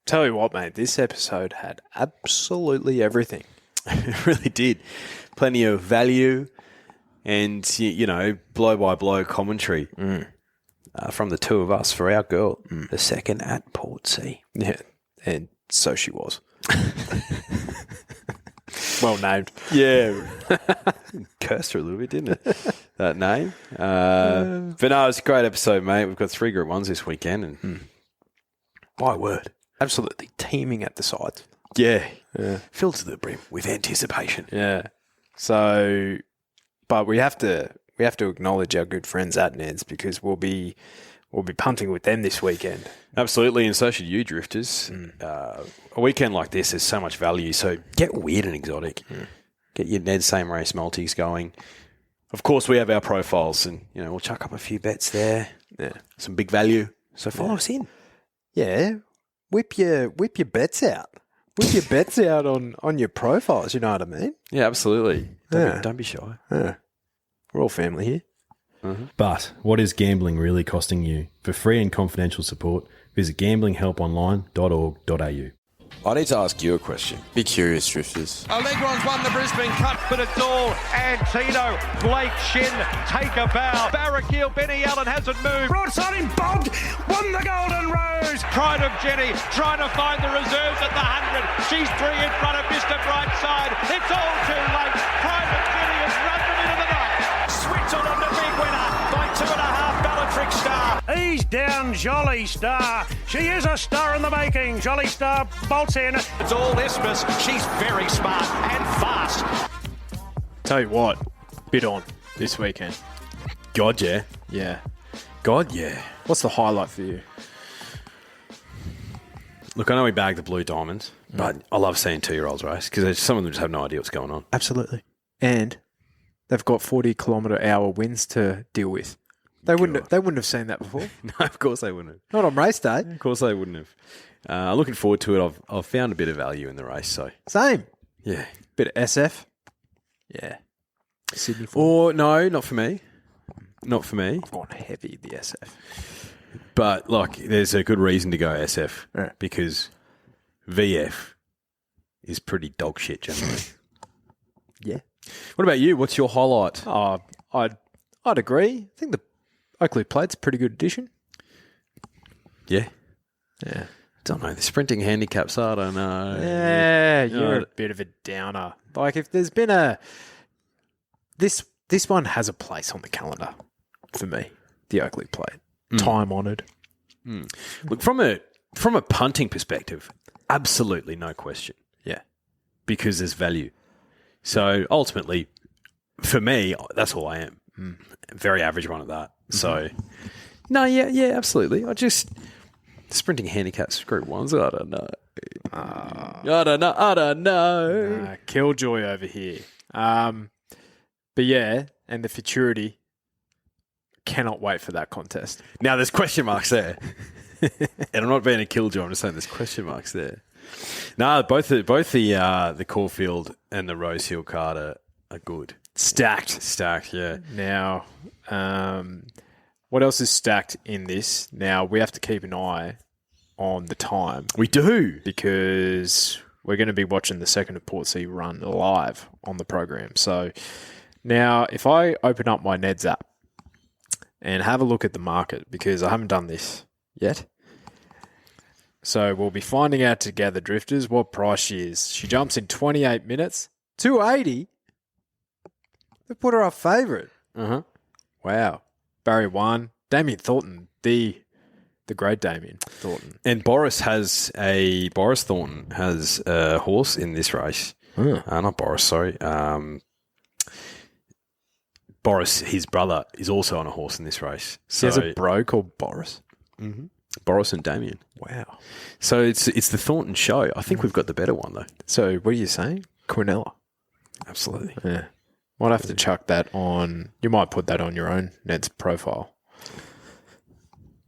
Tell you what, mate, this episode had absolutely everything. It really did. Plenty of value and, blow-by-blow commentary from the two of us for our girl, the second at Portsea. Yeah, and so she was. Well named. Yeah. Cursed her a little bit, didn't it? That name. But no, it's a great episode, mate. We've got 3 Group 1s this weekend. And my word. Absolutely teeming at the sides. Yeah. Filled to the brim with anticipation. Yeah. So, but we have to acknowledge our good friends at Ned's because we'll be punting with them this weekend. Absolutely, and so should you, drifters. A weekend like this has so much value, so get weird and exotic. Get your Ned's Same Race multis going. Of course, we have our profiles, and we'll chuck up a few bets there. Yeah, some big value. So follow us in. Yeah, whip your bets out. Whip your bets out on your profiles. You know what I mean? Yeah, absolutely. Don't be shy. Yeah. We're all family here. But what is gambling really costing you? For free and confidential support, visit gamblinghelponline.org.au. I need to ask you a question. Be curious, drifters. Allegron's won the Brisbane Cup, but it's all Antino. Blake Shin, take a bow. Barraquil, Benny Allen hasn't moved. Broadside in Bogged, won the Golden Rose. Pride of Jenny, trying to find the reserves at the 100. She's 3 in front of Mr. Brightside. It's all too late. Pride of Jenny has run them into the night. Switzerland on the big winner by 2.5 Bellatrix Star. He's down, Jolly Star. She is a star in the making. Jolly Star bolts in. It's all Isthmus. She's very smart and fast. Tell you what, bid on this weekend. God, yeah. Yeah. God, yeah. What's the highlight for you? Look, I know we bagged the Blue Diamonds, but I love seeing 2-year-olds race because some of them just have no idea what's going on. Absolutely. And they've got 40-kilometre-hour winds to deal with. They wouldn't have seen that before. No, of course they wouldn't have. Not on race day. Of course they wouldn't have. Looking forward to it. I've found a bit of value in the race. So Same. yeah. Bit of SF. Yeah. Sydney form. Or no, not for me. Not for me. I've gone heavy, the SF. But there's a good reason to go SF because VF is pretty dog shit generally. Yeah. What about you? What's your highlight? Oh, I'd agree. I think the Oakleigh Plate's a pretty good addition. Yeah. Yeah. Don't know. The sprinting handicaps, I don't know. Yeah, you're a bit of a downer. Like if there's been this one has a place on the calendar for me. The Oakleigh Plate, time honoured. Look, from a punting perspective, absolutely no question. Yeah, because there's value. So ultimately, for me, that's all I am. Very average one at that. So, no, yeah, absolutely. Sprinting handicaps, Group 1s, I don't know. I don't know. Killjoy over here. But yeah, and the Futurity, cannot wait for that contest. Now, there's question marks there. And I'm not being a killjoy, I'm just saying there's question marks there. No, both the Caulfield and the Rosehill card are good. Stacked, yeah. Now, what else is stacked in this? Now, we have to keep an eye on the time. We do. Because we're going to be watching the second of Portsea run live on the program. So, now, if I open up my Ned's app and have a look at the market, because I haven't done this yet. So, we'll be finding out together, drifters, what price she is. She jumps in 28 minutes. 280? They put her up favourite. Wow. Barrier 1. Damien Thornton, the great Damien Thornton. And Boris Thornton has a horse in this race. Not Boris, sorry. Boris, his brother, is also on a horse in this race. So, he has a bro called Boris. Boris and Damien. Wow. So it's the Thornton show. I think we've got the better one though. So what are you saying? Quinella. Absolutely. Yeah. Might have to chuck that on. You might put that on your own Ned's profile.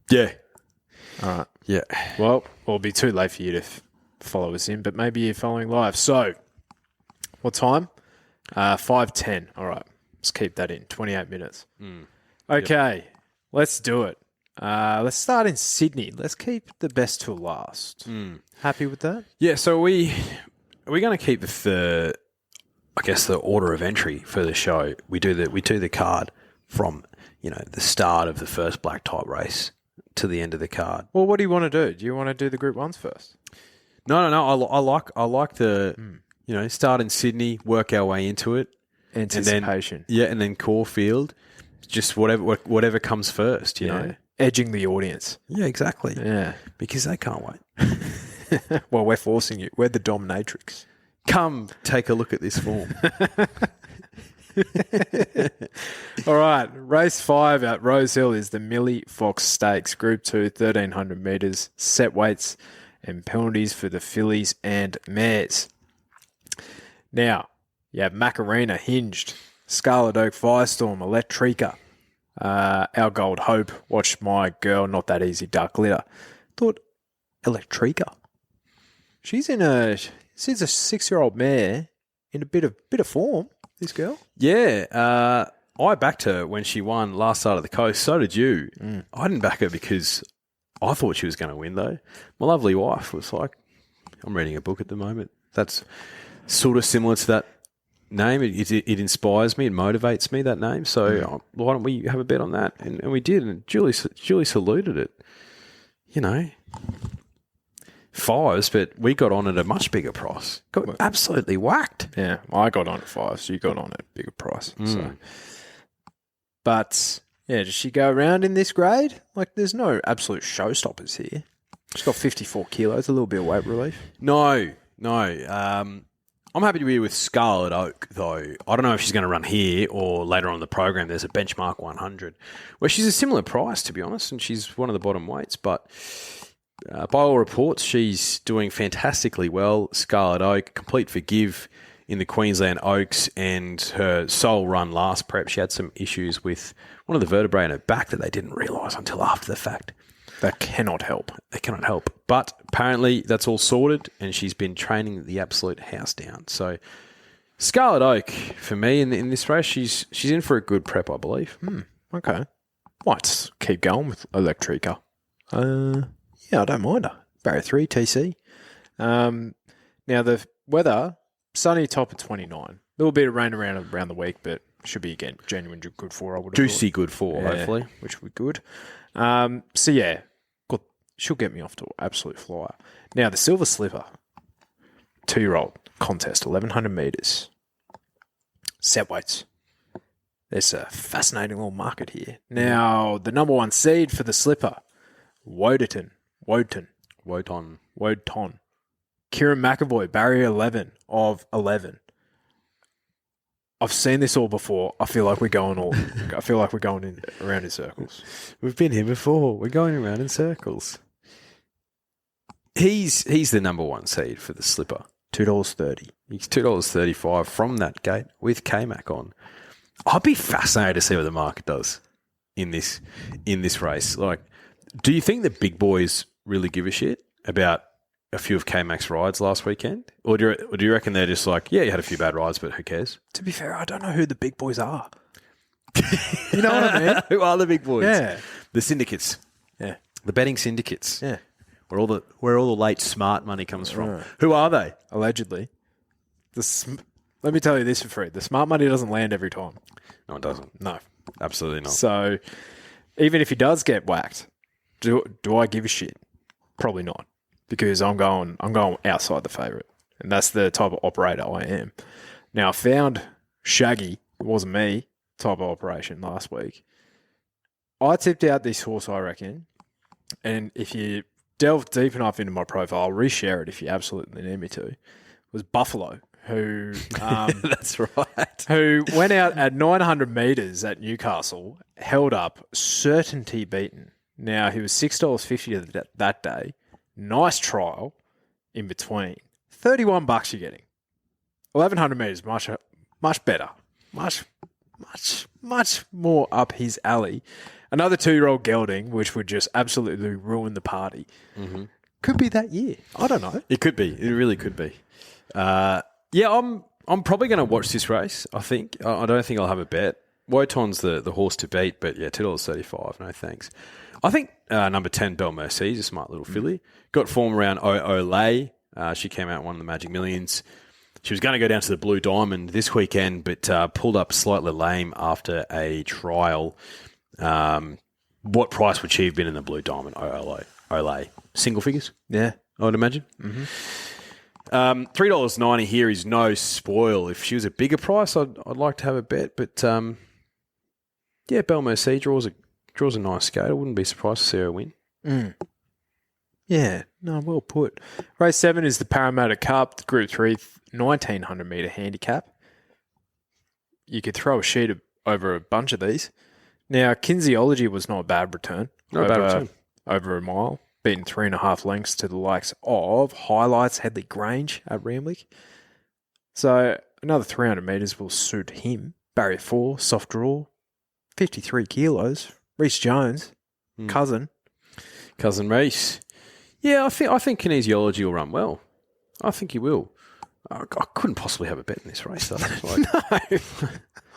Yeah. All right. Yeah. Well, it'll be too late for you to follow us in, but maybe you're following live. So, what time? 5:10. All right. Let's keep that in. 28 minutes. Okay. Let's do it. Let's start in Sydney. Let's keep the best till last. Happy with that? Yeah, so we're going to keep the order of entry for the show. We do the card from, the start of the first black type race to the end of the card. Well, what do you want to do? Do you want to do the Group 1s first? No. I like the, start in Sydney, work our way into it. Anticipation. And then Caulfield, just whatever comes first, you know. Edging the audience. Yeah, exactly. Yeah. Because they can't wait. Well, we're forcing you. We're the dominatrix. Come take a look at this form. All right. Race 5 at Rosehill is the Millie Fox Stakes. Group 2, 1,300 metres. Set weights and penalties for the fillies and mares. Now, you have Macarena, Hinged, Scarlet Oak, Firestorm, Electrica. Our Gold Hope. Watched My Girl, Not That Easy, Dark Glitter. Thought, Electrica. She's a 6-year-old mare in a bit of form, this girl. Yeah. I backed her when she won last side of the coast. So did you. I didn't back her because I thought she was going to win, though. My lovely wife was like, I'm reading a book at the moment. That's sort of similar to that name. It inspires me. It motivates me, that name. So why don't we have a bet on that? And we did. And Julie saluted it. Fives, but we got on at a much bigger price. Got absolutely whacked. Yeah, I got on at 5, so you got on at a bigger price. So. But, yeah, does she go around in this grade? Like, there's no absolute showstoppers here. She's got 54 kilos, a little bit of weight relief. No. I'm happy to be with Scarlet Oak, though. I don't know if she's going to run here or later on in the program. There's a benchmark 100, where she's a similar price, to be honest, and she's one of the bottom weights. But by all reports, she's doing fantastically well. Scarlet Oak, complete forgive in the Queensland Oaks, and her sole run last prep, she had some issues with one of the vertebrae in her back that they didn't realise until after the fact. That cannot help. They cannot help. But apparently that's all sorted, and she's been training the absolute house down. So Scarlet Oak, for me, in this race, she's in for a good prep, I believe. Okay. Might keep going with Electrica. Yeah, I don't mind her. Barrier 3, TC. Now, the weather, sunny, top of 29. A little bit of rain around the week, but should be, again, genuine good for, I would have Juicy good for, hopefully. Which would be good. So, yeah, she'll get me off to an absolute flyer. Now, the Silver Slipper, 2-year-old contest, 1,100 metres. Set weights. There's a fascinating little market here. Now, the number 1 seed for the Slipper, Wotan. Kieran McAvoy, barrier 11 of 11. I've seen this all before. I feel like we're going around in circles. We've been here before. We're going around in circles. He's the number 1 seed for the Slipper. $2.30. He's $2.35 from that gate with K-Mac on. I'd be fascinated to see what the market does in this race. Like, do you think the big boys really give a shit about a few of K-Mac's rides last weekend? Or do you reckon they're just like, yeah, you had a few bad rides, but who cares? To be fair, I don't know who the big boys are. You know what I mean? Who are the big boys? Yeah. The syndicates. Yeah. The betting syndicates. Yeah. Where all the late smart money comes from. Right. Who are they? Allegedly. Let me tell you this for free. The smart money doesn't land every time. No, it doesn't. No. Absolutely not. So, even if he does get whacked, do I give a shit? Probably not. Because I'm going outside the favourite. And that's the type of operator I am. Now, I found Shaggy, it wasn't me, type of operation last week. I tipped out this horse, I reckon. And if you delve deep enough into my profile, I'll reshare it if you absolutely need me to. It was Buffalo, who that's right. Who went out at 900 metres at Newcastle, held up, certainty beaten. Now, he was $6.50 that day. Nice trial in between. $31 you're getting. 1,100 metres, much better. Much more up his alley. Another 2-year-old gelding, which would just absolutely ruin the party. Mm-hmm. Could be that year. I don't know. It could be. It really could be. Yeah, I'm probably going to watch this race, I think. I don't think I'll have a bet. Wotan's the horse to beat, but yeah, $2.35. No thanks. I think number 10, Belle Mercy, is a smart little filly. Got form around Oakleigh. She came out and won the Magic Millions. She was going to go down to the Blue Diamond this weekend, but pulled up slightly lame after a trial. What price would she have been in the Blue Diamond, Oakleigh? Single figures? Yeah. I would imagine. Mm-hmm. $3.90 here is no spoil. If she was a bigger price, I'd like to have a bet. But, yeah, Belle Mercy draws a nice skate. I wouldn't be surprised to see her win. Mm. Yeah, no, well put. Race 7 is the Parramatta Cup, the Group 3 1,900 metre handicap. You could throw a sheet over a bunch of these. Now, Kinesiology was not a bad return. Over a mile, beating 3.5 lengths to the likes of Highlights, Headley Grange at Randwick. So another 300 metres will suit him. Barrier 4, soft draw, 53 kilos. Reece Jones, cousin Reece. Yeah, I think Kinesiology will run well. I think he will. I couldn't possibly have a bet in this race, though. No,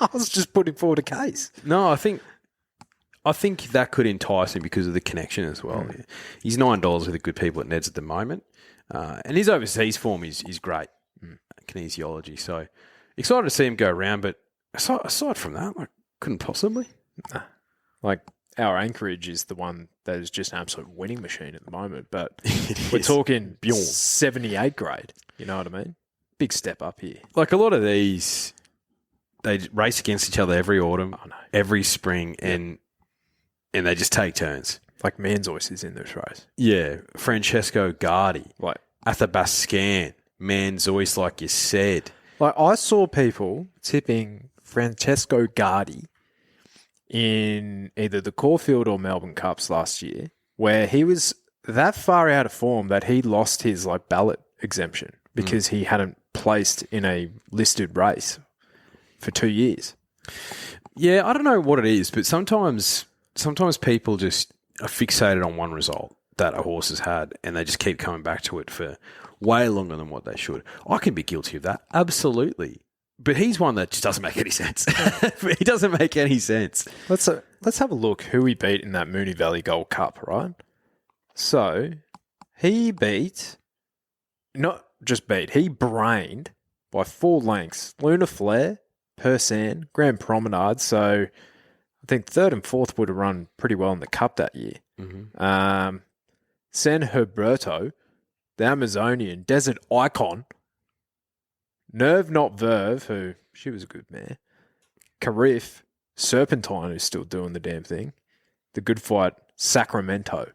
I was just putting forward a case. No, I think that could entice him because of the connection as well. Mm. He's $9 with the good people at Ned's at the moment. And his overseas form is great, Kinesiology. So excited to see him go around, but aside from that, couldn't possibly. Like, our Anchorage is the one that is just an absolute winning machine at the moment, but we're talking 78 grade. You know what I mean? Big step up here. Like, a lot of these, they race against each other every autumn, every spring, and they just take turns. Like Manzois is in this race. Yeah. Francesco Guardi. Like Athabascan. Manzois, like you said. Like, I saw people tipping Francesco Guardi in either the Caulfield or Melbourne Cups last year, where he was that far out of form that he lost his ballot exemption because he hadn't placed in a listed race for 2 years. Yeah, I don't know what it is, but sometimes people just are fixated on one result that a horse has had, and they just keep coming back to it for way longer than what they should. I can be guilty of that, absolutely. But he's one that just doesn't make any sense. He doesn't make any sense. Let's have a look who he beat in that Moonee Valley Gold Cup, right? So he beat, he brained by 4 lengths Luna Flare, Persan, Grand Promenade. So I think 3rd and 4th would have run pretty well in the Cup that year. Mm-hmm. San Herberto, the Amazonian, Desert Icon, Nerve Not Verve, who, she was a good mare, Carif, Serpentine, who's still doing the damn thing, the Good Fight, Sacramento.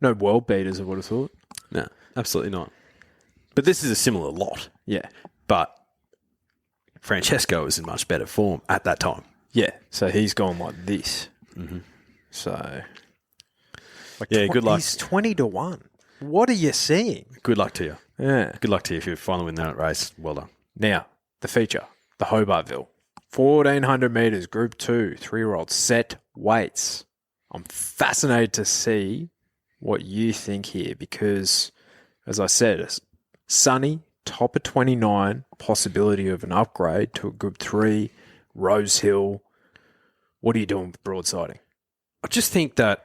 No world beaters, I would have thought. No, absolutely not. But this is a similar lot. Yeah. But Francesco was in much better form at that time. Yeah, so he's gone like this. Mm-hmm. So, good luck. He's 20-1. What are you seeing? Good luck to you. Yeah. Good luck to you if you finally win that race. Well done. Now, the feature, the Hobartville. 1,400 metres, Group 2, 3-year-old set weights. I'm fascinated to see what you think here because, as I said, Sunny, top of 29, possibility of an upgrade to a Group 3, Rosehill. What are you doing with broadsiding? I just think that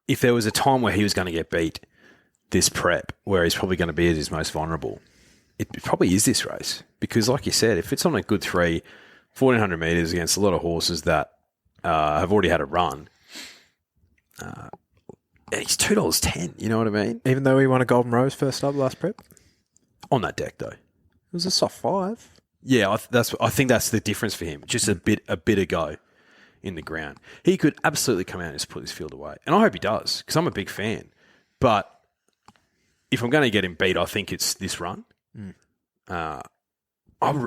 if there was a time where he was going to get beat this prep, where he's probably going to be at his most vulnerable, it probably is this race. Because like you said, if it's on a good 3, 1,400 metres against a lot of horses that have already had a run, he's $2.10, you know what I mean? Even though he won a Golden Rose first up last prep? On that deck, though. It was a soft 5. Yeah, I think that's the difference for him. Just a bit of go in the ground. He could absolutely come out and just put this field away. And I hope he does, because I'm a big fan. But if I'm going to get him beat, I think it's this run. I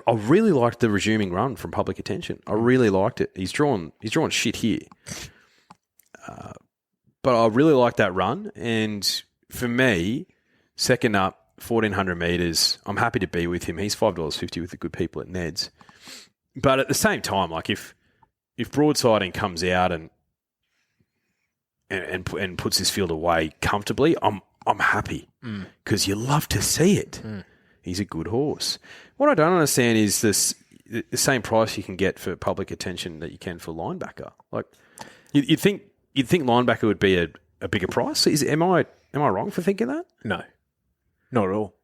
really liked the resuming run from Public Attention. I really liked it. He's drawn shit here. But I really like that run. And for me, second up, 1,400 metres, I'm happy to be with him. He's $5.50 with the good people at Ned's. But at the same time, like if broadsiding comes out and puts this field away comfortably, I'm happy because you love to see it. He's a good horse. What I don't understand is this. the same price you can get for public attention that you can for linebacker. Like, you'd think linebacker would be a bigger price. Am I wrong for thinking that? No, not at all.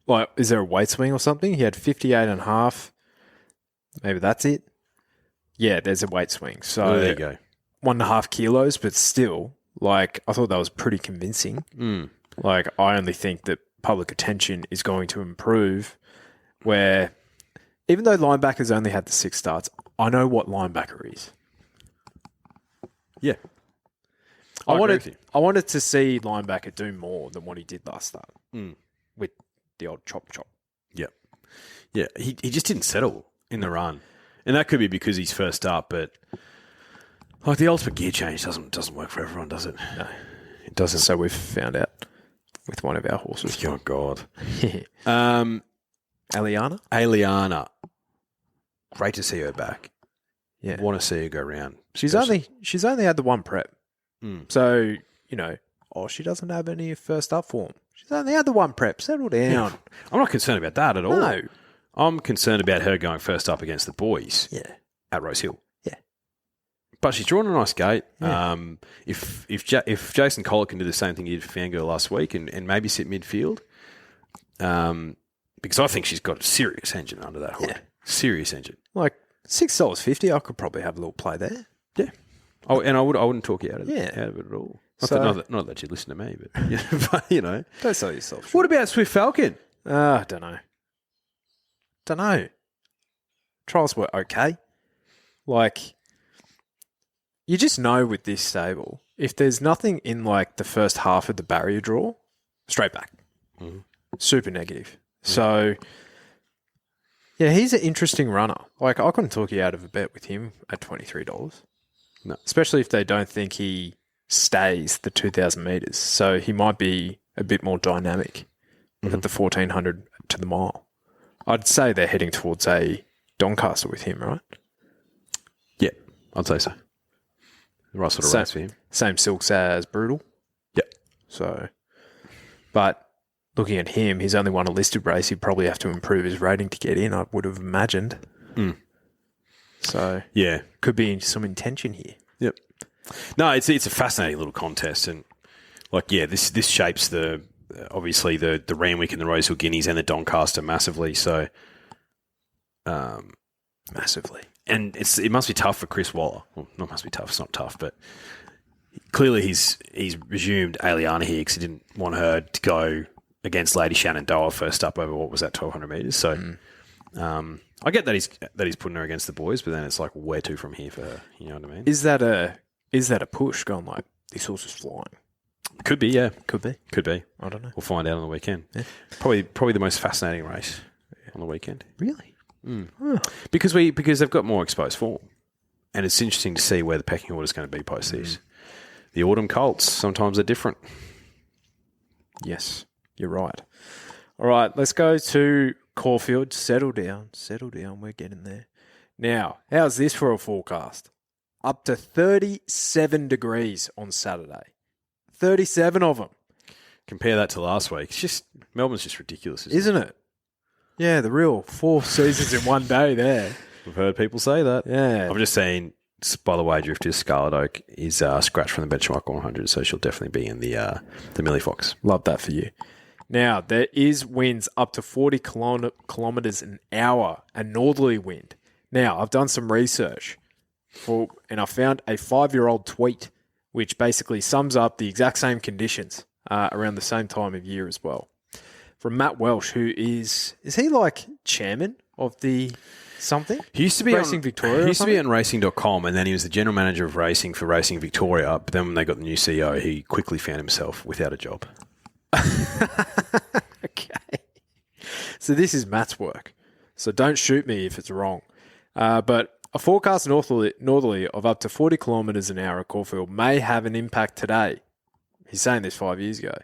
Like, is there a weight swing or something? He had 58.5. Maybe that's it. Yeah, there's a weight swing. So there you go. 1.5 kilos, but still, like, I thought that was pretty convincing. Like, I only think that public attention is going to improve where, even though linebackers only had the 6 starts, I know what linebacker is. Yeah. I wanted to see linebacker do more than what he did last start with the old chop. Yeah. Yeah, he just didn't settle in the run. And that could be because he's first up, but like the ultimate gear change doesn't work for everyone, does it? No, it doesn't. So we've found out with one of our horses. Oh, God. Aliana. Great to see her back. Yeah. Want to see her go round. She's only had the one prep. So, she doesn't have any first up form. She's only had the one prep. Settle down. Yeah. I'm not concerned about that at all. No. I'm concerned about her going first up against the boys at Rosehill. Yeah. But she's drawn a nice gate. Yeah. If Jason Collett can do the same thing he did for Fangirl last week and maybe sit midfield, because I think she's got a serious engine under that hood. Yeah. Serious engine. Like $6.50, I could probably have a little play there. Yeah. Oh, and I wouldn't talk you out of it at all. Not that you listen to me, but Don't sell yourself. What about Swift Falcon? I don't know. Trials were okay. Like, you just know with this stable, if there's nothing in like the first half of the barrier draw, straight back. Mm-hmm. Super negative. Mm-hmm. So, yeah, he's an interesting runner. Like, I couldn't talk you out of a bet with him at $23. No. Especially if they don't think he stays the 2,000 metres. So he might be a bit more dynamic at the 1,400 to the mile. I'd say they're heading towards a Doncaster with him, right? Yeah, I'd say so. The right sort of race for him. Same silks as Brutal. Yep. So, but looking at him, he's only won a listed race. He'd probably have to improve his rating to get in, I would have imagined. So, yeah. Could be some intention here. Yep. No, it's a fascinating little contest. And, like, yeah, this shapes obviously the Randwick and the Rosehill Guineas and the Doncaster massively. So, massively. And it must be tough for Chris Waller. Well, not must be tough. It's not tough, but clearly he's resumed Aliana here because he didn't want her to go against Lady Shenandoah first up over what was that 1,200 metres. So, I get that he's putting her against the boys, but then it's like where to from here for her. You know what I mean? Is that a push going like this horse is flying? Could be, yeah. Could be. I don't know. We'll find out on the weekend. Yeah. Probably the most fascinating race on the weekend. Really? Huh. Because they've got more exposed form. And it's interesting to see where the pecking order is going to be post this. The autumn colts, sometimes they're different. Yes, you're right. All right, let's go to Caulfield. Settle down. We're getting there. Now, how's this for a forecast? Up to 37 degrees on Saturday. 37 of them. Compare that to last week. Melbourne's just ridiculous, isn't it? Yeah, the real 4 seasons in one day there. We've heard people say that. Yeah. I'm just saying, by the way, Drifter's Scarlet Oak is scratched from the benchmark 100, so she'll definitely be in the Millie Fox. Love that for you. Now, there is winds up to 40 kilometres an hour, a northerly wind. Now, I've done some research and I found a 5-year-old tweet which basically sums up the exact same conditions around the same time of year as well. From Matt Welsh, who is he like chairman of the something? He used to be Racing Victoria. He used to be on racing.com, and then he was the general manager of racing for Racing Victoria. But then when they got the new CEO, he quickly found himself without a job. Okay. So this is Matt's work. So don't shoot me if it's wrong. But a forecast northerly of up to 40 kilometres an hour at Caulfield may have an impact today. He's saying this 5 years ago.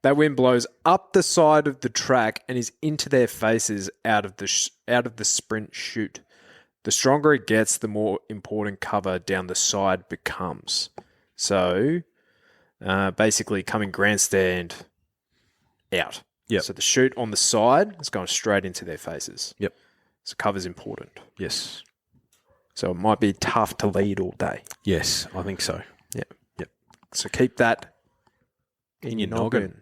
That wind blows up the side of the track and is into their faces out of the sprint chute. The stronger it gets, the more important cover down the side becomes. So, basically coming grandstand out. Yep. So the chute on the side is going straight into their faces. Yep. So cover's important. Yes. So it might be tough to lead all day. Yes, I think so. Yeah. Yep. So keep that in your noggin. noggin.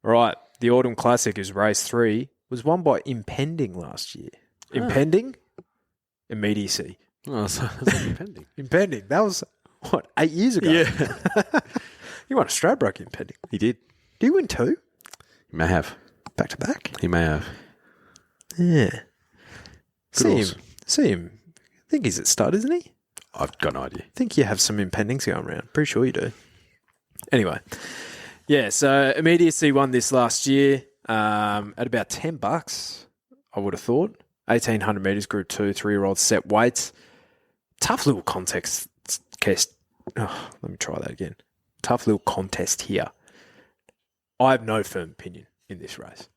All right. The Autumn Classic is race 3. Was won by Impending last year. Impending? Immediacy. Oh, so that's impending. Impending. That was, 8 years ago? Yeah. He won a Stradbroke Impending. He did. Did he win 2? He may have. Back to back? He may have. Yeah. Good See him. I think he's at stud, isn't he? I've got no idea. I think you have some impendings going around. Pretty sure you do. Anyway. Yeah, so Immediacy won this last year at about $10, I would have thought. 1,800 metres, Group 2, 3-year-old set weights. Tough little contest. Let me try that again. Tough little contest here. I have no firm opinion in this race.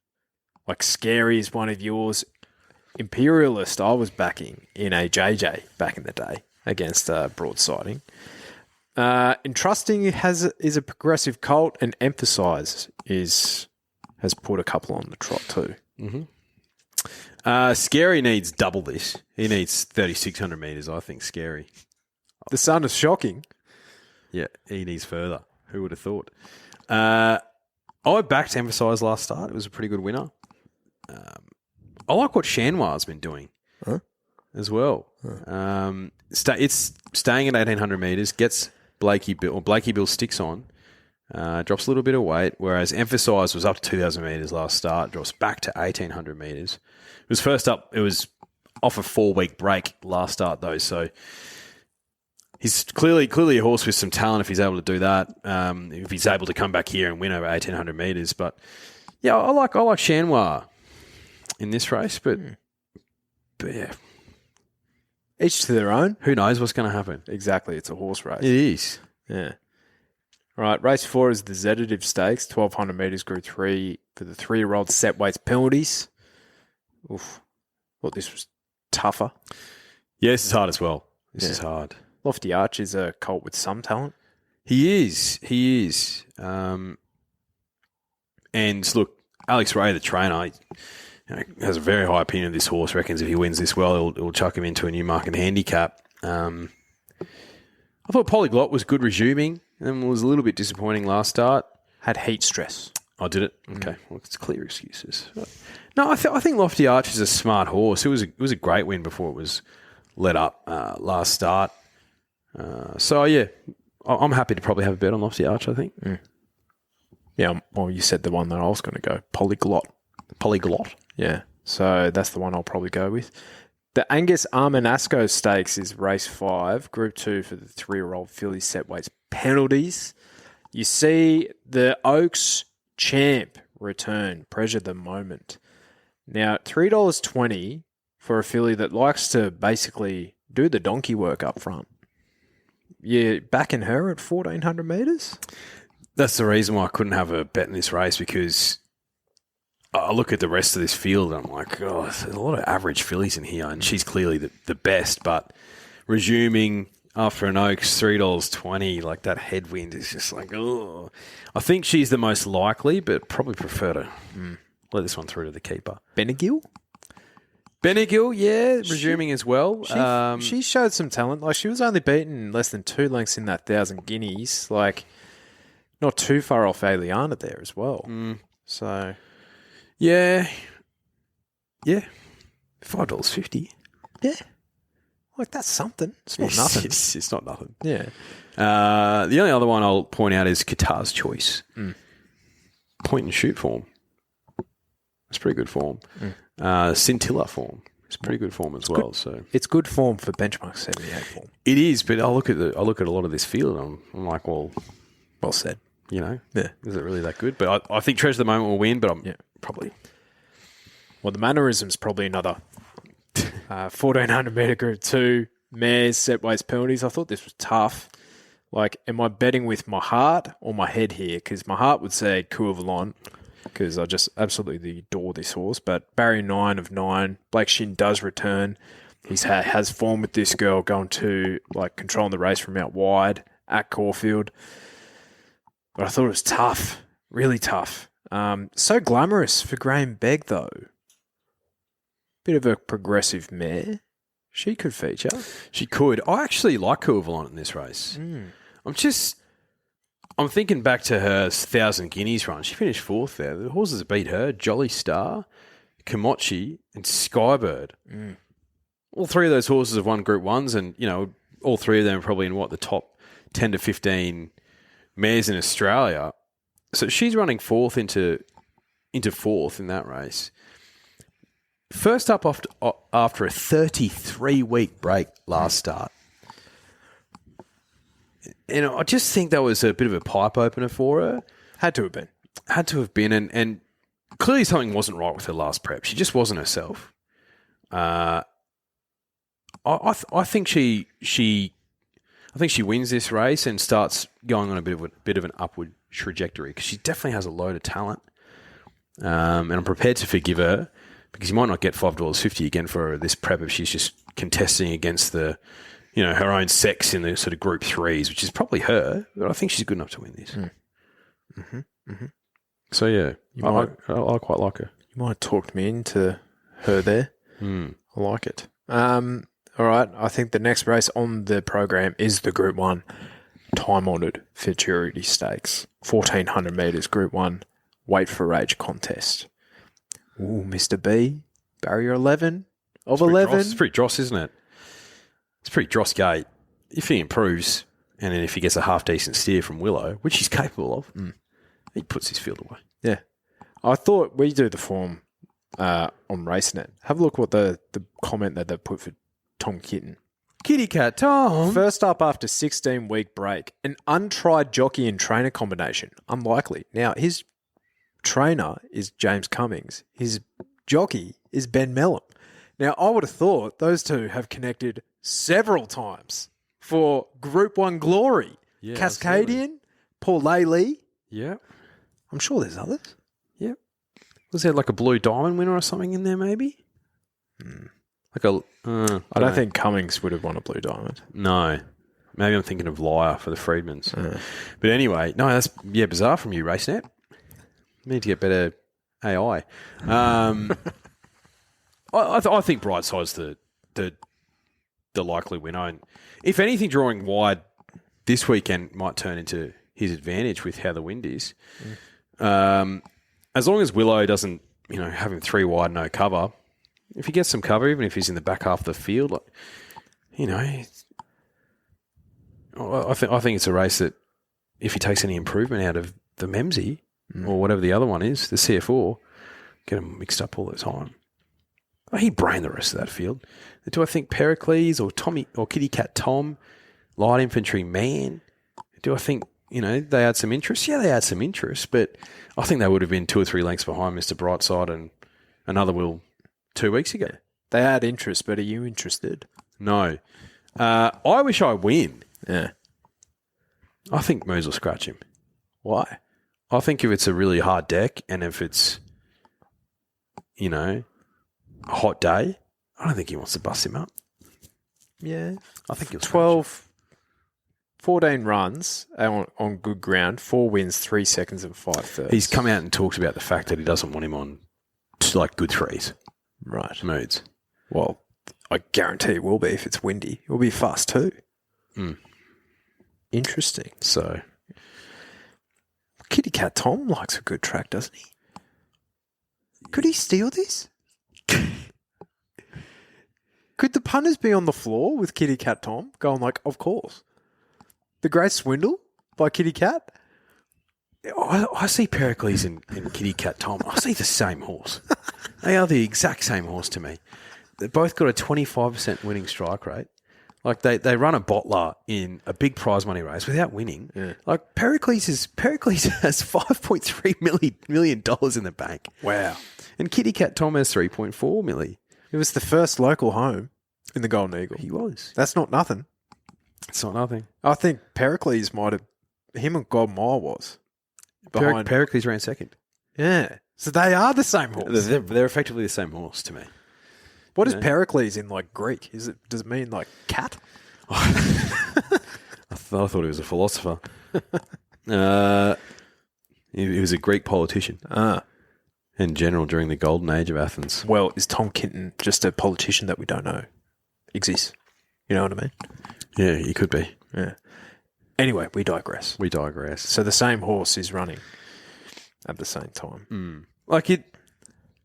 Like, Scary is one of yours. Imperialist, I was backing in a JJ back in the day against Broadsiding. Entrusting is a progressive colt, and Emphasize has put a couple on the trot too. Mm-hmm. Scary needs double this. He needs 3,600 metres, I think, Scary. The Sun is shocking. Yeah, he needs further. Who would have thought? I backed Emphasize last start. It was a pretty good winner. I like what Shanwar's been doing as well. It's staying at 1,800 metres, gets Blakey Bill sticks on, drops a little bit of weight, whereas Emphasize was up to 2,000 metres last start, drops back to 1,800 metres. It was first up. It was off a 4-week break last start, though, so he's clearly a horse with some talent if he's able to do that, if he's able to come back here and win over 1,800 metres. But, yeah, I like Shanwar in this race, but yeah. Each to their own. Who knows what's going to happen? Exactly. It's a horse race. It is. Yeah. All right. Race 4 is the Zedative Stakes, 1,200 metres, Group 3 for the 3-year-old set weights penalties. Oof. Thought this was tougher. Yeah, this is hard as well. This is hard. Lofty Arch is a colt with some talent. He is. And look, Alex Ray, the trainer, has a very high opinion of this horse. Reckons if he wins this well, it'll chuck him into a Newmarket handicap. I thought Polyglot was good resuming and was a little bit disappointing last start. Had heat stress. Oh, did it? Okay. Well, it's clear excuses. No, I think Lofty Arch is a smart horse. It was a great win before it was let up last start. So, yeah, I'm happy to probably have a bet on Lofty Arch, I think. Yeah, well, you said the one that I was going to go, Polyglot. Yeah, so that's the one I'll probably go with. The Angus Armanasco Stakes is race 5, Group 2 for the 3-year-old filly set weights penalties. You see the Oaks champ return, Pressure the Moment. Now, $3.20 for a filly that likes to basically do the donkey work up front. You're backing her at 1,400 metres? That's the reason why I couldn't have a bet in this race, because I look at the rest of this field and I'm like, oh, there's a lot of average fillies in here, and she's clearly the best, but resuming after an Oaks, $3.20, like that headwind is just like, oh. I think she's the most likely, but probably prefer to let this one through to the keeper. Benegill, yeah, resuming as well. She showed some talent. Like, she was only beaten less than 2 lengths in that 1,000 guineas. Like, not too far off Aliana there as well. So, yeah, $5.50. Yeah, like that's something. It's not nothing. It's not nothing. Yeah. The only other one I'll point out is Qatar's Choice. Point and shoot form. It's pretty good form. Scintilla form. It's pretty good form as well. So it's good form for benchmark 78 form. It is, but I look at a lot of this field and I'm like, well said. You know, is it really that good? But I think Treasure of the Moment will win. But I'm probably. Well, the Mannerism's probably another 1,400 metre Group 2 mares set weights penalties. I thought this was tough. Like, am I betting with my heart or my head here? Because my heart would say Courvalon, because I just absolutely adore this horse. But barrier 9 of 9, Blake Shin does return. He has form with this girl, going to like controlling the race from out wide at Caulfield. But I thought it was tough, really tough. So glamorous for Graham Begg, though. Bit of a progressive mare. She could feature. She could. I actually like Courvalon in this race. I'm thinking back to her 1,000 Guineas run. She finished 4th there. The horses that beat her, Jolly Star, Komochi, and Skybird. All 3 of those horses have won Group 1s, and, all 3 of them are probably in, the top 10 to 15 mares in Australia. So she's running 4th into 4th in that race. First up after a 33-week break last start. And I just think that was a bit of a pipe opener for her. Had to have been. And clearly something wasn't right with her last prep. She just wasn't herself. I think she wins this race and starts going on a bit of an upward trajectory because she definitely has a load of talent. And I'm prepared to forgive her because you might not get $5.50 again for this prep if she's just contesting against the, her own sex in the sort of Group 3s, which is probably her. But I think she's good enough to win this. So yeah, I quite like her. You might have talked me into her there. I like it. All right, I think the next race on the program is the Group 1 time-honoured Futurity Stakes. 1,400 metres, Group 1, weight for age contest. Ooh, Mr. B, barrier 11 of 11. It's pretty dross, isn't it? It's pretty dross gate. If he improves, and then if he gets a half-decent steer from Willow, which he's capable of, he puts his field away. Yeah. I thought we do the form on RaceNet. Have a look what the comment that they put for Tom Kitten. Kitty Cat Tom. First up after 16-week break, an untried jockey and trainer combination. Unlikely. Now, his trainer is James Cummings. His jockey is Ben Mellum. Now, I would have thought those two have connected several times for Group 1 glory. Yeah, Cascadian, absolutely. Paul Laley. Yeah. I'm sure there's others. Yeah. Was there like a Blue Diamond winner or something in there maybe? Like a... I don't think Cummings would have won a Blue Diamond. No. Maybe I'm thinking of Liar for the Freedmans. But anyway, no, that's bizarre from you, RaceNet. We need to get better AI. I think Brightside's the likely winner. And if anything, drawing wide this weekend might turn into his advantage with how the wind is. As long as Willow doesn't, have him 3 wide, no cover. If he gets some cover, even if he's in the back half of the field, I think it's a race that if he takes any improvement out of the Memsey or whatever the other one is, the CF4, get them mixed up all the time. He'd brain the rest of that field. Do I think Pericles or Tommy or Kitty Cat Tom, Light Infantry Man? Do I think they had some interest? Yeah, they had some interest, but I think they would have been 2 or 3 lengths behind Mr. Brightside and another Will 2 weeks ago. They had interest, but are you interested? No. I wish I win. Yeah. I think Moose will scratch him. Why? I think if it's a really hard deck and if it's, a hot day, I don't think he wants to bust him up. Yeah. I think he'll 14 runs on good ground, 4 wins, 3 seconds and 5 thirds. He's come out and talked about the fact that he doesn't want him on good threes. Right. Moods. Well, I guarantee it will be if it's windy. It will be fast too. Interesting. So, Kitty Cat Tom likes a good track, doesn't he? Could he steal this? Could the punters be on the floor with Kitty Cat Tom going like, of course. The Great Swindle by Kitty Cat? I see Pericles and Kitty Cat Tom. I see the same horse. They are the exact same horse to me. They've both got a 25% winning strike rate. Like they run a bottler in a big prize money race without winning. Yeah. Like Pericles has $5.3 million in the bank. Wow. And Kitty Cat Tom has 3.4 million. It was the first local home in the Golden Eagle. He was. That's not nothing. It's not nothing. I think Pericles might have, him and God Mile was. Behind. Pericles ran second. Yeah. So they are the same horse. They're effectively the same horse to me. What is Pericles in Greek? Does it mean cat? I thought he was a philosopher. He was a Greek politician. In general, during the golden age of Athens. Well, is Tom Kinton just a politician that we don't know exists? You know what I mean? Yeah, he could be. Yeah. Anyway, we digress. So the same horse is running at the same time. Like it,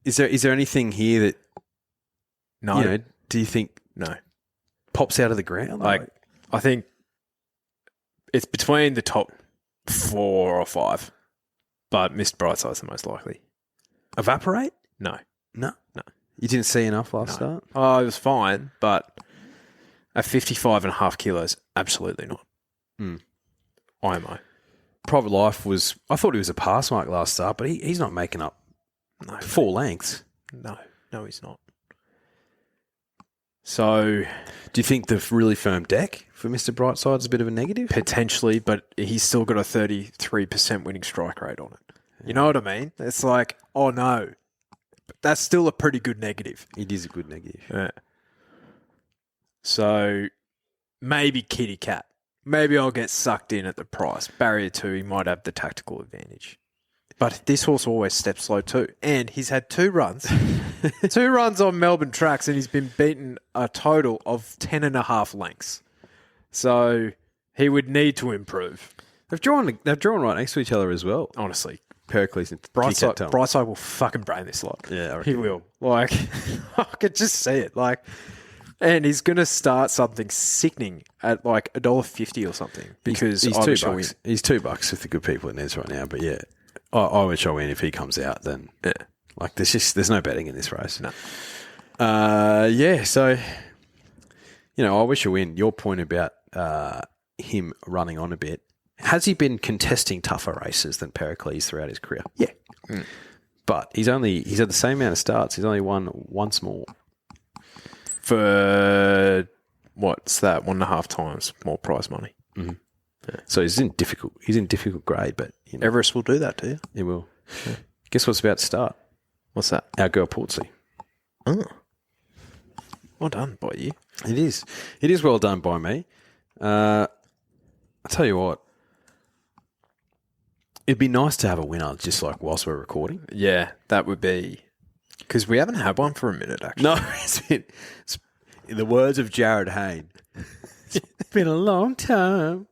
is there anything here that, No. do you think No. pops out of the ground? Like, I think it's between the top 4 or 5, but Missed Brightside's the most likely. evaporate? No. No. You didn't see enough last start? Oh, it was fine, but at 55.5 kilos, absolutely not. IMO. Private Life was, I thought he was a pass mark last start, but he's not making up 4 lengths. No, he's not. So, do you think the really firm deck for Mr. Brightside is a bit of a negative? Potentially, but he's still got a 33% winning strike rate on it. You know what I mean? It's like, oh no. But that's still a pretty good negative. It is a good negative. Yeah. So, maybe Kitty Cat. Maybe I'll get sucked in at the price. Barrier 2, he might have the tactical advantage. But this horse always steps slow too. And he's had 2 runs. 2 runs on Melbourne tracks, and he's been beaten a total of 10.5 lengths. So he would need to improve. They've drawn right next to each other as well. Honestly. Pericles and Brightside. Brightside will fucking brain this lot. Yeah, I reckon. He will. Like, I could just see it. Like, and he's going to start something sickening at like $1.50 or something. Because he's I $2. wish I win. He's $2 with the good people in Neds right now. But yeah, I wish I win if he comes out. Then like there's no betting in this race. No. Yeah. So I wish I win. Your point about him running on a bit. Has he been contesting tougher races than Pericles throughout his career? Yeah. But he's had the same amount of starts. He's only won once more. For what's that? 1.5 times more prize money. Mm-hmm. Yeah. So he's in difficult grade, but Everest will do that to you. He will. Yeah. Guess what's about to start? What's that? Our girl Portsea. Oh. Well done by you. It is. It is well done by me. I'll tell you what. It'd be nice to have a winner just like whilst we're recording. Yeah, that would be... Because we haven't had one for a minute, actually. No, it's in the words of Jared Hayne, it's been a long time.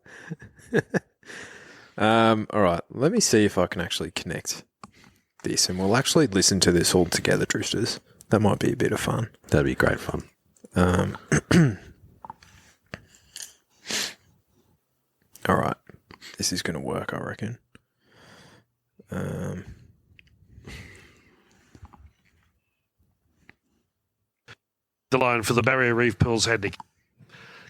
All right, let me see if I can actually connect this, and we'll actually listen to this all together, Drifters. That might be a bit of fun. That'd be great fun. All right, this is going to work, I reckon. The line for the Barrier Reef Pearls Handicap.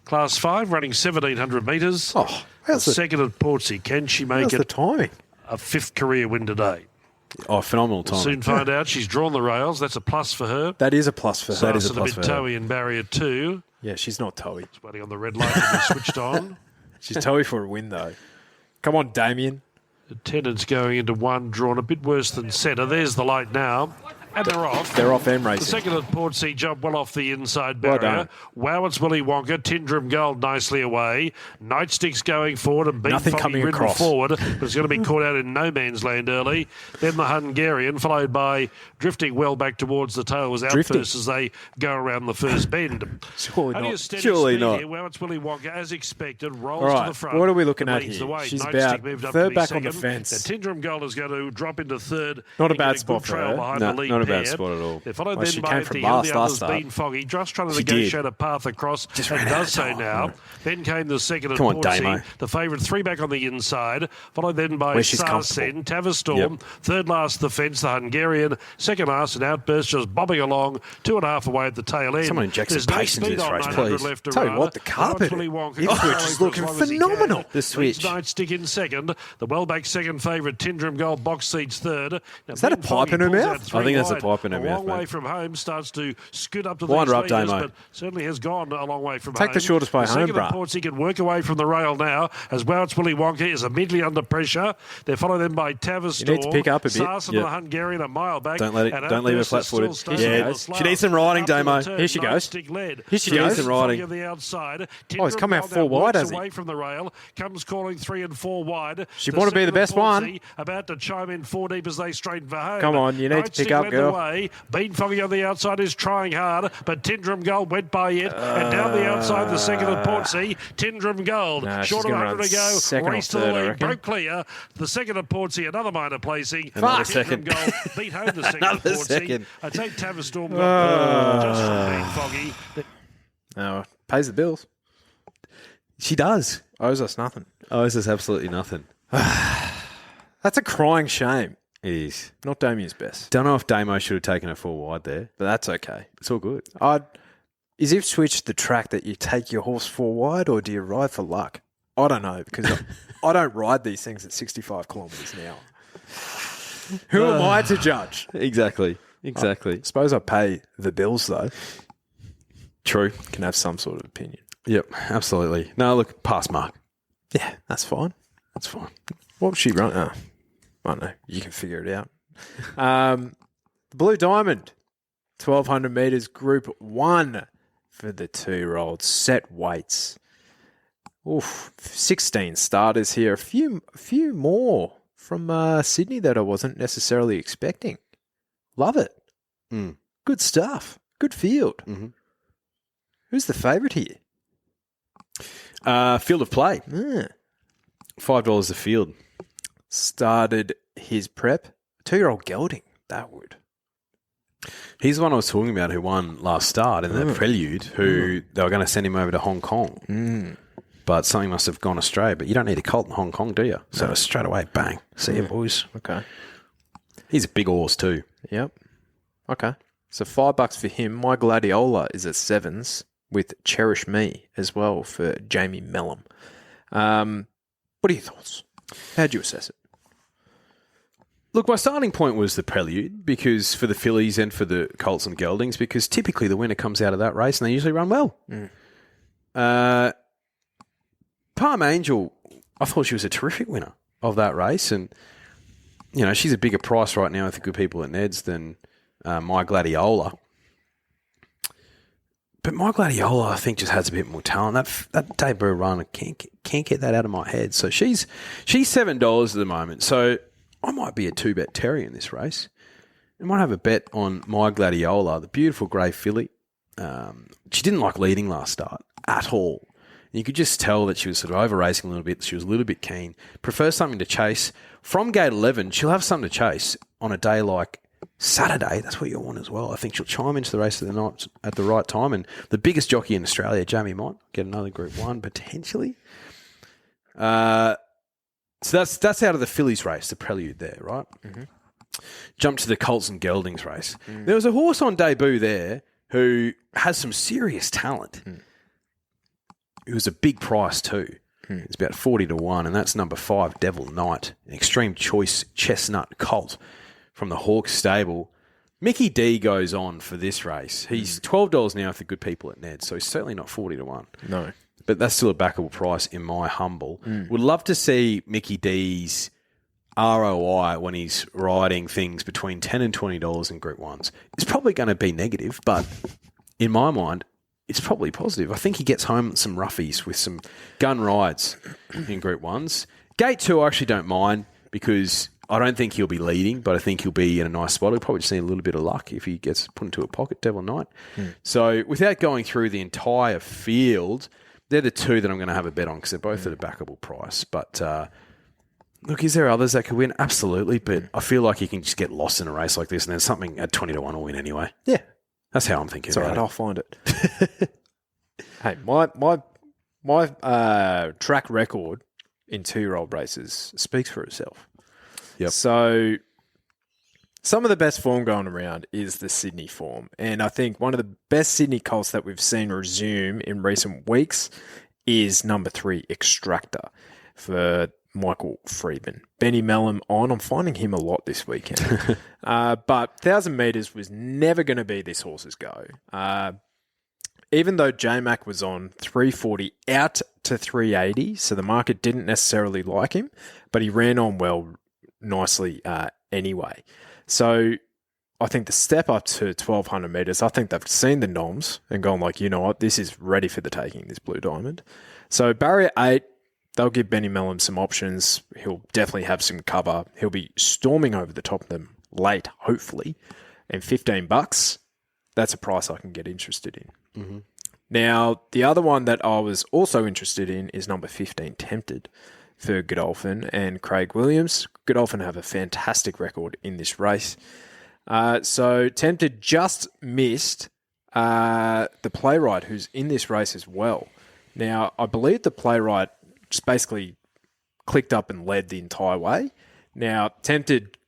Class 5, running 1,700 metres. Oh, how's the second at Portsea. Can she make how's the it timing? a 5th career win today? Oh, phenomenal time. Soon find out. She's drawn the rails. That's a plus for her. That is a plus for her. That is a Starts plus a for bit her. toey in Barrier 2. Yeah, she's not toey. It's waiting on the red light to be switched on. She's toey for a win, though. Come on, Damien. Attendance going into 1, drawn a bit worse than centre. There's the light now. And they're off. They're off and The racing. second at Portsea jumped well off the inside Well barrier. done. Wow, it's Willy Wonka. Tindrum Gold nicely away. Nightstick's going forward and Beat Nothing Foggy coming ridden across. forward, but it's going to be caught out in no man's land early. Then the Hungarian, followed by Drifting well back towards the tail, was out Drifting. first as they go around the first bend. Surely Only not. a steady Surely speed not. Here. Wow, it's Willy Wonka, as expected, rolls All to right, the front. what are we looking and at leads here? the way. She's Nightstick about moved up third to be back on the second. fence. Now, Tindrum Gold is going to drop into third. Not a and bad get good spot for trail her. behind No, the lead not a bad pair. spot at all. They're followed Well, then she by came from the last others start. being Foggy, just trying to She negotiate did. a path across. Just and ran out does of so time. now. Then came the second at Come on, Portsea. Damo. The favourite 3 back on the inside, followed then by Where she's Sarsen, comfortable. Tavistorum, Yep. third last the fence, the Hungarian, second last an outburst just bobbing along, 2.5 away at the tail end. Someone inject some There's no pace into speed this on race, 900 please. left to Tell you run. what, the carpet, Willy Wonka Ipswich going is for looking as long as he phenomenal. can. The switch. Leads Nightstick in second. The well-back second favourite, Tindrum Gold, box seats third. Now, Is that a Ben pipe in her Foggy pulls mouth? out 3 I think that's has a pipe in her a mouth, long mate. way from home, starts to scoot up to Wind these her up, leaders, Damo. but certainly has gone a long way from Take home. the shortest way home, bruh. Thesecondatportsea can work away from the rail now as Wout's Willy Wonka is immediately under pressure. They're followed then by Tavistock. You need to pick up a bit. Sarsen Yep. the Hungarian a mile back. Don't let it- and don't leave her Albertus is flat-footed. still Here she staying on goes. the She needs some riding, Up to the Damo. turn, Here she goes. Stick led. Here she She goes. needs some riding. On the outside. Oh, he's come out Tindrum 4 now wide, works has he? away from the rail. Comes calling 3 and 4 wide. She want to be the best one. Thesecondatportsea about to chime in 4 deep as they straighten for home. Come on, you need to Nightstick pick up, led girl. the way. Bean Foggy on the outside is trying hard, but Tindrum Gold went by it. And down the outside, the second of Portsea, Tindrum Gold. Nah, Short she's of gonna 100 run to go. second or Race to third, the I lead. reckon. Broke clear. The second of Portsea, another minor placing. Another Tindrum second. Gold beat home the second of Another Portsea. second. I take Tavistock just from Bean Foggy. No, pays the bills. She does. Owes us nothing. Oh, this is absolutely nothing. That's a crying shame. It is. Not Damien's best, Don't know if Damo should have taken her 4 wide there. but that's okay. It's all good. Is Ipswich the track that you take your horse 4 wide, or do you ride for luck? I don't know, because I don't ride these things at 65 kilometres an hour. Who am I to judge? Exactly. Exactly. Suppose I pay the bills, though. True. Can have some sort of opinion. Yep. Absolutely. No, look, pass mark. Yeah, that's fine. That's fine. What was she run? Oh, I don't know. You can figure it out. The Blue Diamond, 1,200 metres, Group 1 for the 2-year-olds. Set weights. Oof, 16 starters here. A few more from Sydney that I wasn't necessarily expecting. Love it. Mm. Good stuff. Good field. Mhm. Who's the favourite here? Field of play. Yeah. $5 a field. Started his prep. 2-year-old gelding. That would. He's the one I was talking about who won last start in the Prelude, who they were going to send him over to Hong Kong. But something must have gone astray. But you don't need a colt in Hong Kong, do you? So straight away, bang. See you, boys. Okay. He's a big horse too. Yep. Okay. So $5 for him. My Gladiola is at 7s with Cherish Me as well for Jamie Mellum. What are your thoughts? How'd you assess it? Look, my starting point was the Prelude because for the fillies and for the colts and geldings, because typically the winner comes out of that race and they usually run well. Palm Angel, I thought she was a terrific winner of that race, and you know she's a bigger price right now with the good people at Ned's than My Gladiola. But My Gladiola, I think, just has a bit more talent. That debut run, I can't get that out of my head. So she's $7 at the moment. So I might be a 2-bet Terry in this race. I might have a bet on My Gladiola, the beautiful grey filly. She didn't like leading last start at all. You could just tell that she was sort of over-racing a little bit. She was a little bit keen. Prefers something to chase. From gate 11, she'll have something to chase on a day like Saturday. That's what you'll want as well. I think she'll chime into the race of the night at the right time. And the biggest jockey in Australia, Jamie, might get another Group 1 potentially. So that's out of the fillies race, the Prelude there, right? Mm-hmm. Jump to the colts and geldings race. There was a horse on debut there who has some serious talent. It was a big price too. It's about 40 to 1, and that's number 5, Devil Knight, an extreme choice chestnut colt from the Hawks stable. Mickey D goes on for this race. He's $12 now with the good people at Ned, so he's certainly not 40 to 1. No. But that's still a backable price in my humble. Would love to see Mickey D's ROI when he's riding things between $10 and $20 in Group 1s. It's probably going to be negative, but in my mind, it's probably positive. I think he gets home some roughies with some gun rides in Group 1s. Gate 2, I actually don't mind because I don't think he'll be leading, but I think he'll be in a nice spot. He'll probably just need a little bit of luck if he gets put into a pocket, Devil Knight. So without going through the entire field, they're the two that I'm going to have a bet on because they're both at a backable price. But look, is there others that could win? Absolutely, but I feel like you can just get lost in a race like this and then something at 20 to 1 will win anyway. Yeah. That's how I'm thinking It's all about right. it. I'll find it. Hey, my track record in 2-year-old races speaks for itself. Yep. So some of the best form going around is the Sydney form. And I think one of the best Sydney colts that we've seen resume in recent weeks is number 3, Extractor, for Michael Freedman. Benny Mellum on. I'm finding him a lot this weekend. But 1,000 metres was never going to be this horse's go. Even though J-Mac was on 340 out to 380, so the market didn't necessarily like him, but he ran on well nicely anyway. So I think the step up to 1,200 metres, I think they've seen the noms and gone like, you know what, this is ready for the taking, this Blue Diamond. So barrier 8, they'll give Benny Mellum some options. He'll definitely have some cover. He'll be storming over the top of them late, hopefully. And $15, that's a price I can get interested in. Mm-hmm. Now, the other one that I was also interested in is number 15, Tempted, for Godolphin and Craig Williams. Godolphin have a fantastic record in this race. So Tempted just missed the playwright who's in this race as well. Now, I believe the playwright just basically clicked up and led the entire way. Now, Tempted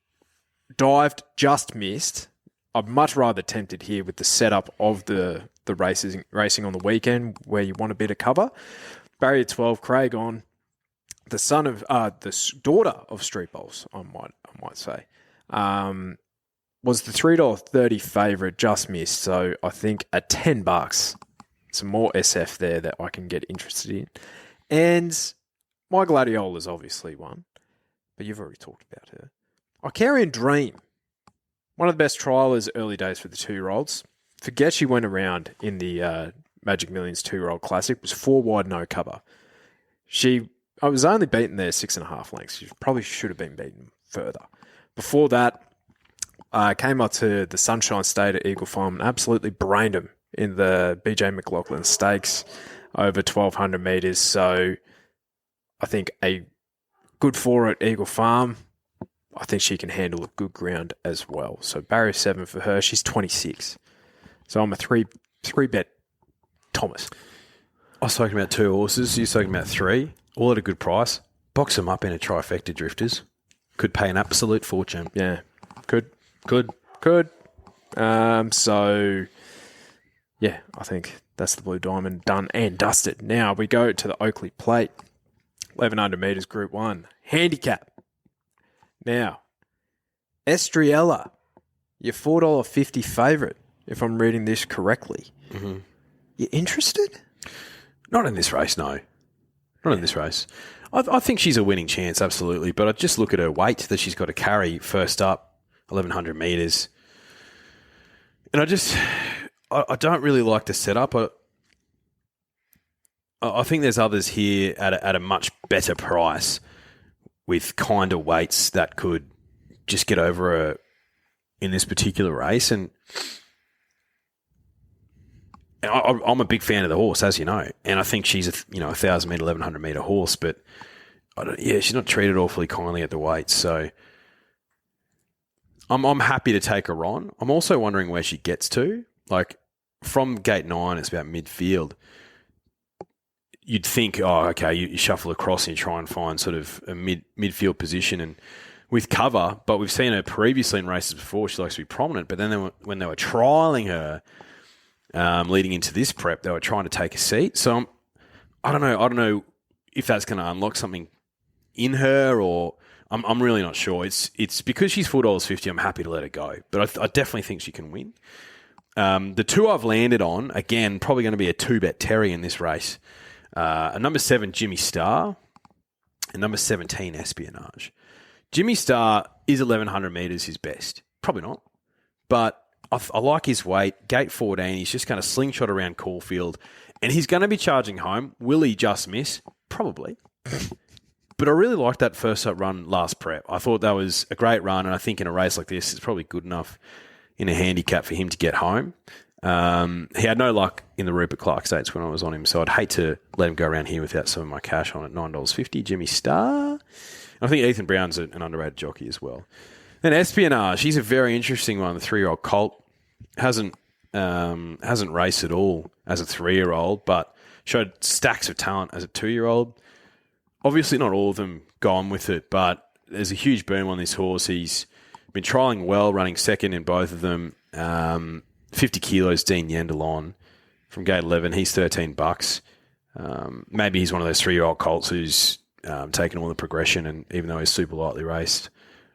dived, just missed. I'd much rather Tempted here with the setup of the racing on the weekend where you want a bit of cover. Barrier 12, Craig on, the son of the daughter of Street Bowls, I might say, was the $3.30 favourite, just missed. So I think at $10, some more SF there that I can get interested in. And my Gladiola's obviously one, but you've already talked about her. Icarian Dream, one of the best trialers early days for the 2-year-olds. Forget she went around in the Magic Millions 2-year-old classic. Was 4 wide, no cover. I was only beaten there 6.5 lengths. She probably should have been beaten further. Before that, came up to the Sunshine State at Eagle Farm and absolutely brained him in the BJ McLaughlin Stakes over 1,200 metres. So I think a good 4 at Eagle Farm. I think she can handle a good ground as well. So barrier 7 for her. She's 26. So I'm a three bet Thomas. I was talking about 2 horses. You're talking about 3. All at a good price. Box them up in a trifecta drifters. Could pay an absolute fortune. Yeah. Could. So, yeah, I think that's the Blue Diamond done and dusted. Now we go to the Oakleigh Plate. 1,100 metres, Group 1. Handicap. Now, Estriella, your $4.50 favourite, if I'm reading this correctly. Mm-hmm. You interested? Not in this race, no. Not in this race. I think she's a winning chance, absolutely. But I just look at her weight that she's got to carry first up, 1,100 metres. And I don't really like the setup. I think there's others here at a much better price with kinder weights that could just get over her in this particular race. And I'm a big fan of the horse, as you know, and I think she's a 1,000 metre, 1,100 metre horse, but she's not treated awfully kindly at the weights. So I'm happy to take her on. I'm also wondering where she gets to. Like from gate 9, it's about midfield. You'd think, you shuffle across and you try and find sort of a midfield position and with cover. But we've seen her previously in races before. She likes to be prominent. But then when they were trialling her leading into this prep, they were trying to take a seat. So I don't know if that's going to unlock something in her, or I'm really not sure. It's because she's $4.50. I'm happy to let her go, but I definitely think she can win. The 2 I've landed on, again, probably going to be a 2-bet Terry in this race. A number 7, Jimmy Star, and number 17, Espionage. Jimmy Star is 1,100 metres his best. Probably not, but I like his weight. Gate 14, he's just going to slingshot around Caulfield, and he's going to be charging home. Will he just miss? Probably. But I really liked that first up run last prep. I thought that was a great run, and I think in a race like this, it's probably good enough in a handicap for him to get home. He had no luck in the Rupert Clark Stakes when I was on him, so I'd hate to let him go around here without some of my cash on at $9.50. Jimmy Star. I think Ethan Brown's an underrated jockey as well. Then Espionage, he's a very interesting one. The 3-year-old colt hasn't raced at all as a 3-year-old, but showed stacks of talent as a 2-year-old. Obviously, not all of them gone with it, but there's a huge boom on this horse. He's been trialling well, running second in both of them. 50 kilos, Dean Yendelon from gate 11. He's $13. Maybe he's one of those 3-year-old colts who's taking on the progression, and even though he's super lightly raced,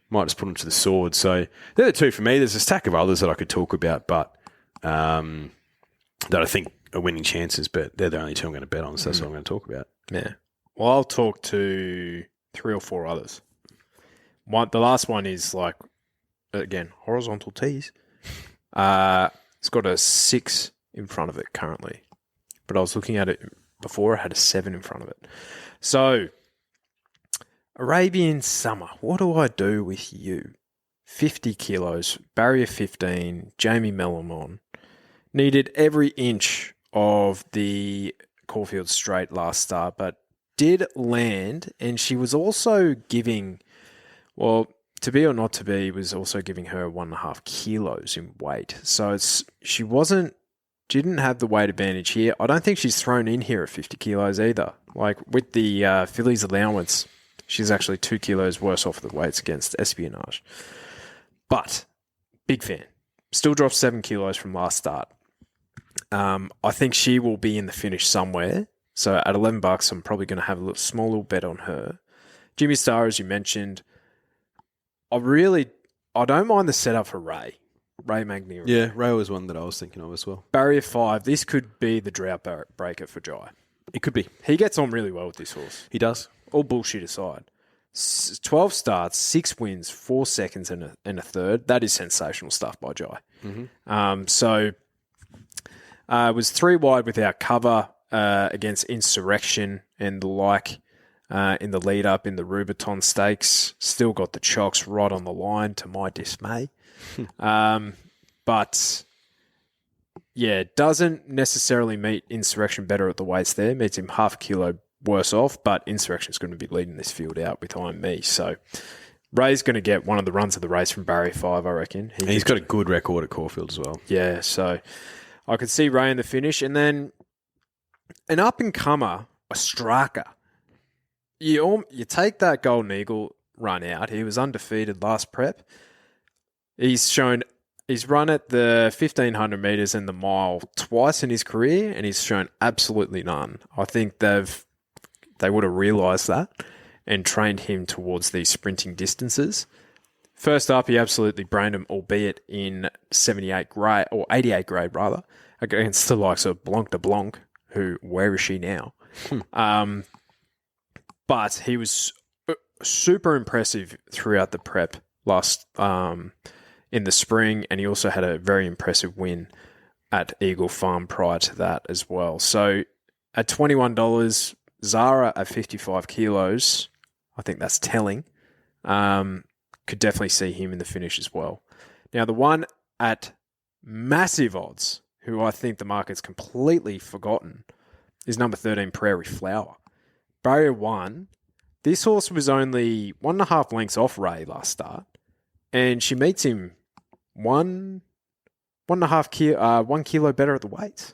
might just put him to the sword. So they're the two for me. There's a stack of others that I could talk about, but that I think are winning chances, but they're the only two I'm going to bet on, so that's what I'm going to talk about. Yeah. Well, I'll talk to 3 or 4 others. The last one is like, again, horizontal tees. It's got a 6 in front of it currently, but I was looking at it before, it had a 7 in front of it. So, Arabian Summer, what do I do with you? 50 kilos, barrier 15, Jamie Mellamon. Needed every inch of the Caulfield Straight last start, but did land, and she was also giving, well, to be or not to be, was also giving her 1.5 kilos in weight. So she didn't have the weight advantage here. I don't think she's thrown in here at 50 kilos either. Like with the fillies allowance, she's actually 2 kilos worse off the weights against Espionage. But big fan. Still dropped 7 kilos from last start. I think she will be in the finish somewhere. So at $11, I'm probably going to have a small little bet on her. Jimmy Star, as you mentioned, I don't mind the setup for Ray Magnier. Yeah, Ray was one that I was thinking of as well. Barrier 5, this could be the drought breaker for Jai. It could be. He gets on really well with this horse. He does. All bullshit aside. 12 starts, 6 wins, 4 seconds and a third. That is sensational stuff by Jai. Mm-hmm. Was 3 wide without cover against Insurrection and the like in the lead up in the Rubiton Stakes. Still got the chocks right on the line to my dismay. But yeah, doesn't necessarily meet Insurrection better at the weights there. Meets him 0.5 kilo worse off, but Insurrection's going to be leading this field out behind me. So Ray's going to get one of the runs of the race from Barrier 5, I reckon. He's got a good record at Caulfield as well. Yeah, so I could see Ray in the finish. And then an up-and-comer, Ostraka. You take that Golden Eagle run out. He was undefeated last prep. He's run at the 1,500 metres and the mile twice in his career, and he's shown absolutely none. I think they would have realised that and trained him towards these sprinting distances. First up, he absolutely brained him, albeit in 88 grade rather, against the likes of Blanc de Blanc, who, where is she now? But he was super impressive throughout the prep last in the spring, and he also had a very impressive win at Eagle Farm prior to that as well. So at $21, Zara at 55 kilos, I think that's telling. Could definitely see him in the finish as well. Now, the one at massive odds, who I think the market's completely forgotten, is number 13, Prairie Flower. Barrier 1, this horse was only 1.5 lengths off Ray last start, and she meets him 1 kilo better at the weights.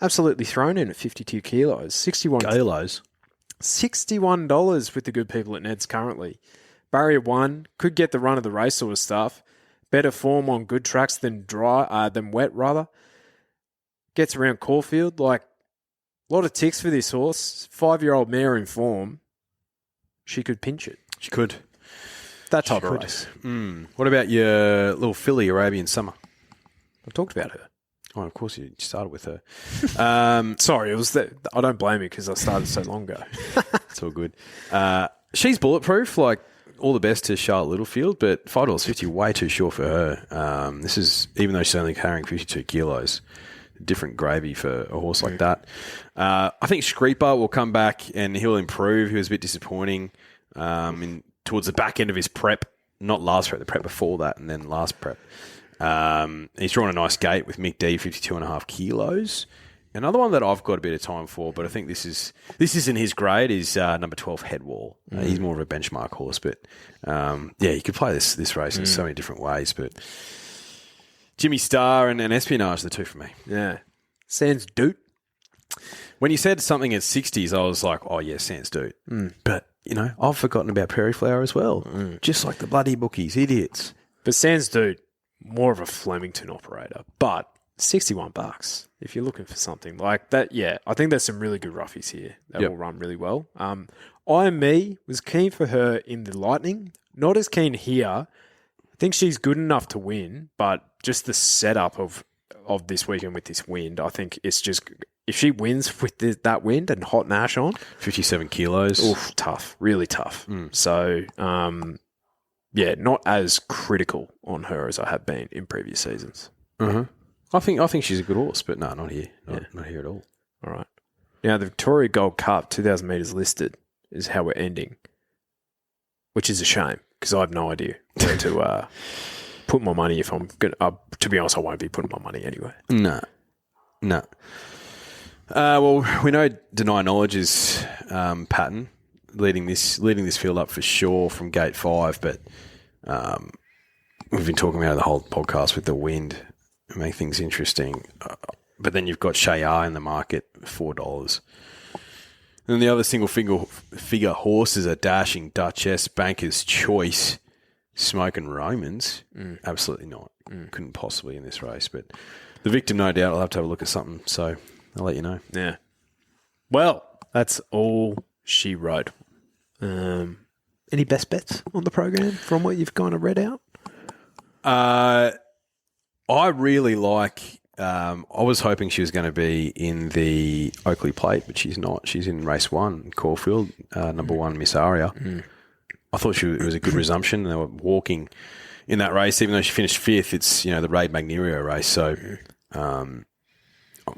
Absolutely thrown in at 52 kilos. $61 with the good people at Ned's currently. Barrier 1 could get the run of the race sort of stuff. Better form on good tracks than wet rather. Gets around Caulfield. Like, a lot of ticks for this horse. 5-year-old mare in form. She could pinch it. She could. That type of race. What about your little filly, Arabian Summer? I've talked about her. Oh, of course you started with her. Sorry, it was that I don't blame you because I started so long ago. It's all good. She's bulletproof. Like, all the best to Charlotte Littlefield, but $5.50 way too short for her. This is, even though she's only carrying 52 kilos, different gravy for a horse like that. I think Screeper will come back and he'll improve. He was a bit disappointing towards the back end of his prep, not last prep, the prep before that, and then last prep. He's drawn a nice gate with Mick D, 52.5 kilos. Another one that I've got a bit of time for, but I think this isn't his grade, is number 12, Headwall. He's more of a benchmark horse, but you could play this race in so many different ways. But Jimmy Star and Espionage are the two for me. Yeah. Sans Doute. When you said something at 60s, I was like, oh, yeah, Sans Doute. But, I've forgotten about Prairie Flower as well. Just like the bloody bookies, idiots. But Sans Doute, more of a Flemington operator. But $61 if you're looking for something like that. Yeah, I think there's some really good roughies here that will run really well. I was keen for her in the Lightning. Not as keen here. I think she's good enough to win, but just the setup of this weekend with this wind, I think it's just, if she wins with that wind and Hot Nash on, 57 kilos. Oof, tough, really tough. So, not as critical on her as I have been in previous seasons. I think she's a good horse, but no, not here. Not here at all. All right. Now, the Victoria Gold Cup, 2,000 metres listed, is how we're ending, which is a shame because I have no idea where to put my money if I'm going to... to be honest, I won't be putting my money anywhere. No. Well, we know Deny Knowledge's pattern leading this field up for sure from gate 5, but we've been talking about it the whole podcast with the wind and make things interesting. But then you've got Shayar in the market, $4. And then the other single figure horses are Dashing Duchess, Banker's Choice, Smoke and Romans. Absolutely not. Couldn't possibly in this race. But the victim, no doubt, I'll have to have a look at something. So I'll let you know. Yeah. Well, that's all she wrote. Any best bets on the program from what you've kind of read out? I really like... I was hoping she was going to be in the Oakleigh Plate, but she's not. She's in race 1, Caulfield, number 1, Miss Aria. I thought it was a good resumption. They were walking in that race, even though she finished 5th. It's, the Raid Magnerio race. So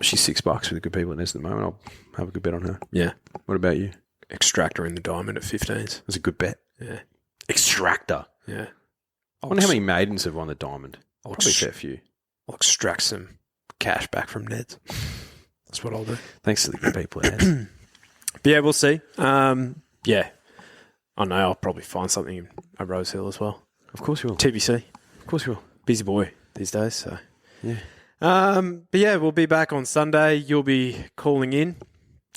she's $6 with the good people at Nest at the moment. I'll have a good bet on her. Yeah. What about you? Extractor in the Diamond at 15s. That's a good bet. Yeah. Extractor. Yeah. I wonder how many maidens have won the Diamond. Probably a fair few. I'll extract some cash back from Ned's. That's what I'll do. Thanks to the good people at Nest. But yeah, we'll see. I know I'll probably find something at Rosehill as well. Of course you will. TBC. Of course you will. Busy boy these days, so. Yeah. But yeah, we'll be back on Sunday. You'll be calling in.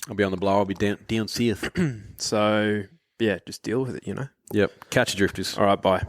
I'll be on the blower. I'll be down south. So, yeah, just deal with it, Yep. Catch your drifters. All right, bye.